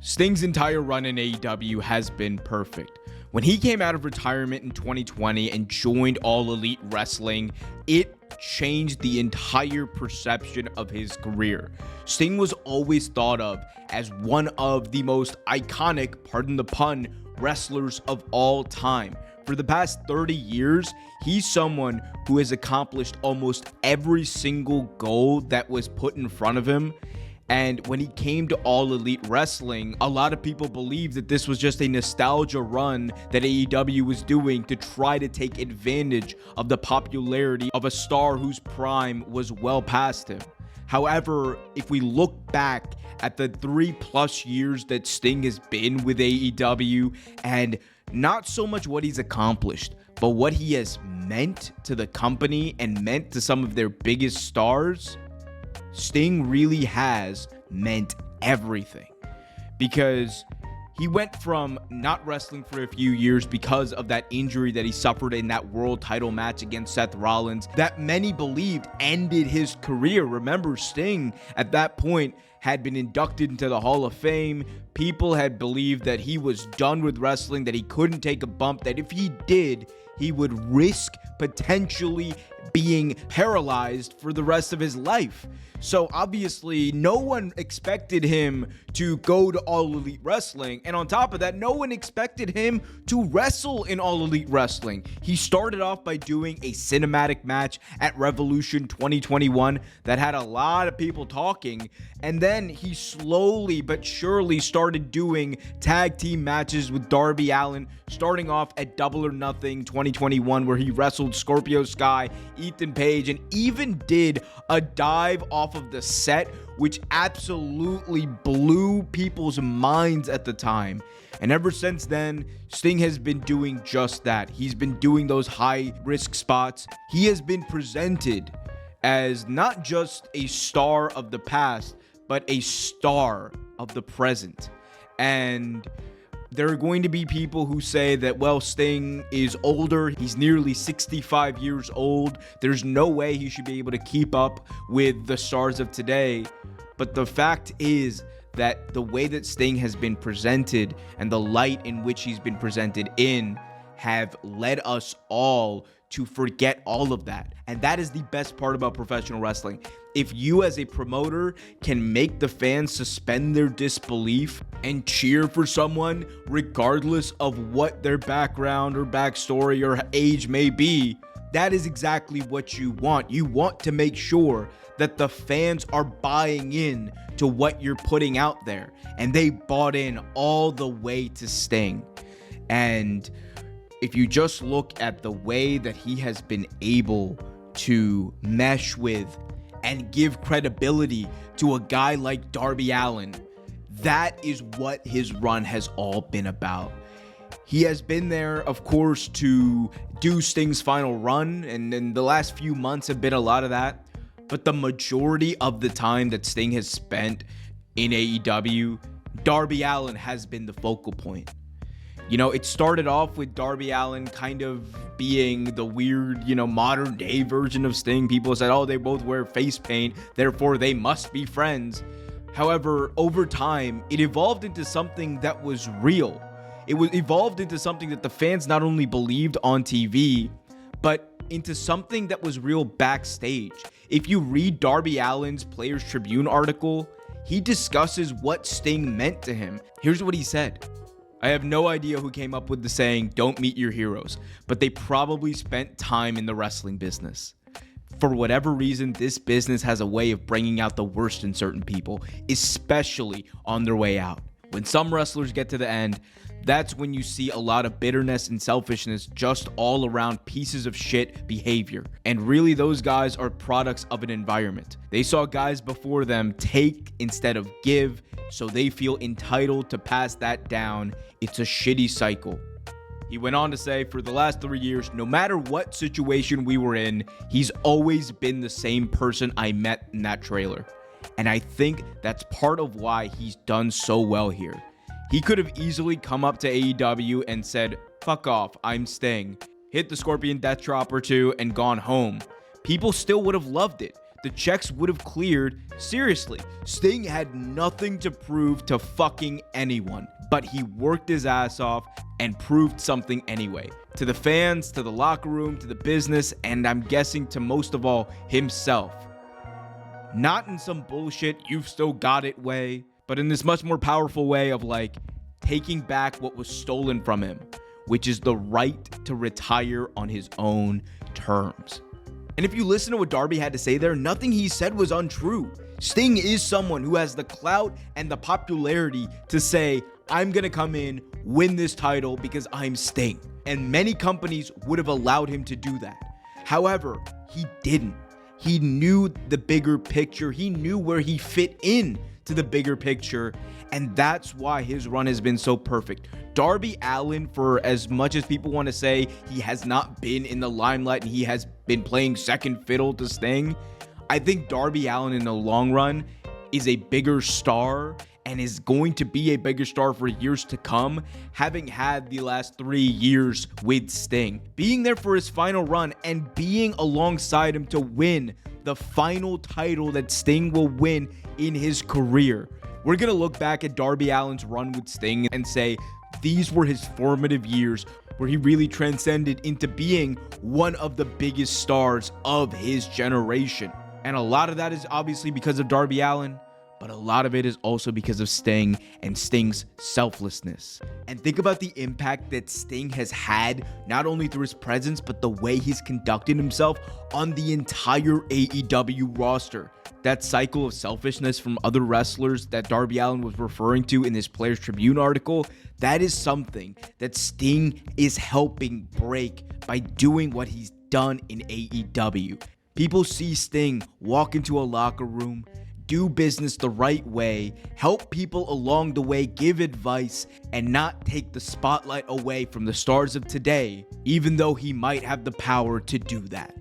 Sting's entire run in AEW has been perfect. When he came out of retirement in 2020 and joined All Elite Wrestling, it changed the entire perception of his career. Sting was always thought of as one of the most iconic, pardon the pun, wrestlers of all time. For the past 30 years, he's someone who has accomplished almost every single goal that was put in front of him. And when he came to All Elite Wrestling, a lot of people believed that this was just a nostalgia run that AEW was doing to try to take advantage of the popularity of a star whose prime was well past him. However, if we look back at the 3+ years that Sting has been with AEW, and not so much what he's accomplished, but what he has meant to the company and meant to some of their biggest stars, Sting really has meant everything, because he went from not wrestling for a few years because of that injury that he suffered in that world title match against Seth Rollins that many believed ended his career. Remember, Sting at that point had been inducted into the Hall of Fame. People had believed that he was done with wrestling, that he couldn't take a bump, that if he did, he would risk potentially being paralyzed for the rest of his life. So obviously, no one expected him to go to All Elite Wrestling. And on top of that, no one expected him to wrestle in All Elite Wrestling. He started off by doing a cinematic match at Revolution 2021 that had a lot of people talking. And then he slowly but surely started doing tag team matches with Darby Allin, starting off at Double or Nothing 2021, where he wrestled Scorpio Sky, Ethan Page, and even did a dive off of the set, which absolutely blew people's minds at the time. And ever since then, Sting has been doing just that. He's been doing those high-risk spots. He has been presented as not just a star of the past, but a star of the present. And there are going to be people who say that, well, Sting is older. He's nearly 65 years old. There's no way he should be able to keep up with the stars of today. But the fact is that the way that Sting has been presented and the light in which he's been presented in have led us all to forget all of that. And that is the best part about professional wrestling. If you as a promoter can make the fans suspend their disbelief and cheer for someone regardless of what their background or backstory or age may be, that is exactly what you want. You want to make sure that the fans are buying in to what you're putting out there. And they bought in all the way to Sting. And if you just look at the way that he has been able to mesh with and give credibility to a guy like Darby Allin, that is what his run has all been about. He has been there, of course, to do Sting's final run, and then the last few months have been a lot of that. But the majority of the time that Sting has spent in AEW, Darby Allin has been the focal point. You know, it started off with Darby Allin kind of being the weird, modern day version of Sting. People said, oh, they both wear face paint, therefore they must be friends. However, over time, it evolved into something that was real. It was evolved into something that the fans not only believed on TV, but into something that was real backstage. If you read Darby Allin's Players Tribune article, he discusses what Sting meant to him. Here's what he said. I have no idea who came up with the saying, don't meet your heroes, but they probably spent time in the wrestling business. For whatever reason, this business has a way of bringing out the worst in certain people, especially on their way out. When some wrestlers get to the end, that's when you see a lot of bitterness and selfishness, just all around pieces of shit behavior. And really, those guys are products of an environment. They saw guys before them take instead of give, so they feel entitled to pass that down. It's a shitty cycle. He went on to say, for the last 3 years, no matter what situation we were in, he's always been the same person I met in that trailer. And I think that's part of why he's done so well here. He could have easily come up to AEW and said, fuck off, I'm Sting, hit the Scorpion Death Drop or two and gone home. People still would have loved it. the checks would have cleared. Seriously, Sting had nothing to prove to fucking anyone, but he worked his ass off and proved something anyway. To the fans, to the locker room, to the business, and I'm guessing to most of all, himself. Not in some bullshit, you've still got it way, but in this much more powerful way of like taking back what was stolen from him, which is the right to retire on his own terms. And if you listen to what Darby had to say there, nothing he said was untrue. Sting is someone who has the clout and the popularity to say, I'm gonna come in, win this title because I'm Sting. And many companies would have allowed him to do that. However, he didn't. He knew the bigger picture. He knew where he fit in to the bigger picture. And that's why his run has been so perfect. Darby Allin, for as much as people want to say he has not been in the limelight and he has been playing second fiddle to Sting, I think Darby Allin in the long run is a bigger star and is going to be a bigger star for years to come, having had the last 3 years with Sting. Being there for his final run and being alongside him to win the final title that Sting will win in his career. We're going to look back at Darby Allin's run with Sting and say these were his formative years where he really transcended into being one of the biggest stars of his generation. And a lot of that is obviously because of Darby Allin, but a lot of it is also because of Sting and Sting's selflessness. And think about the impact that Sting has had, not only through his presence, but the way he's conducted himself on the entire AEW roster. That cycle of selfishness from other wrestlers that Darby Allin was referring to in this Players Tribune article, that is something that Sting is helping break by doing what he's done in AEW. People see Sting walk into a locker room, do business the right way, help people along the way, give advice, and not take the spotlight away from the stars of today, even though he might have the power to do that.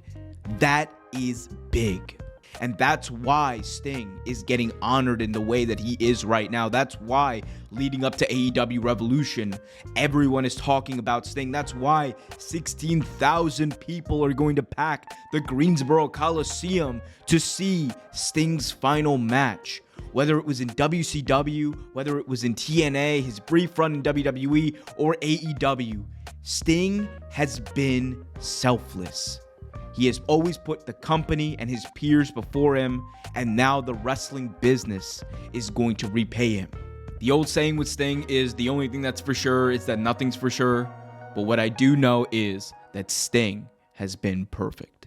That is big. And that's why Sting is getting honored in the way that he is right now. That's why leading up to AEW Revolution, everyone is talking about Sting. That's why 16,000 people are going to pack the Greensboro Coliseum to see Sting's final match. Whether it was in WCW, whether it was in TNA, his brief run in WWE, or AEW, Sting has been selfless. He has always put the company and his peers before him, and now the wrestling business is going to repay him. The old saying with Sting is the only thing that's for sure is that nothing's for sure, but what I do know is that Sting has been perfect.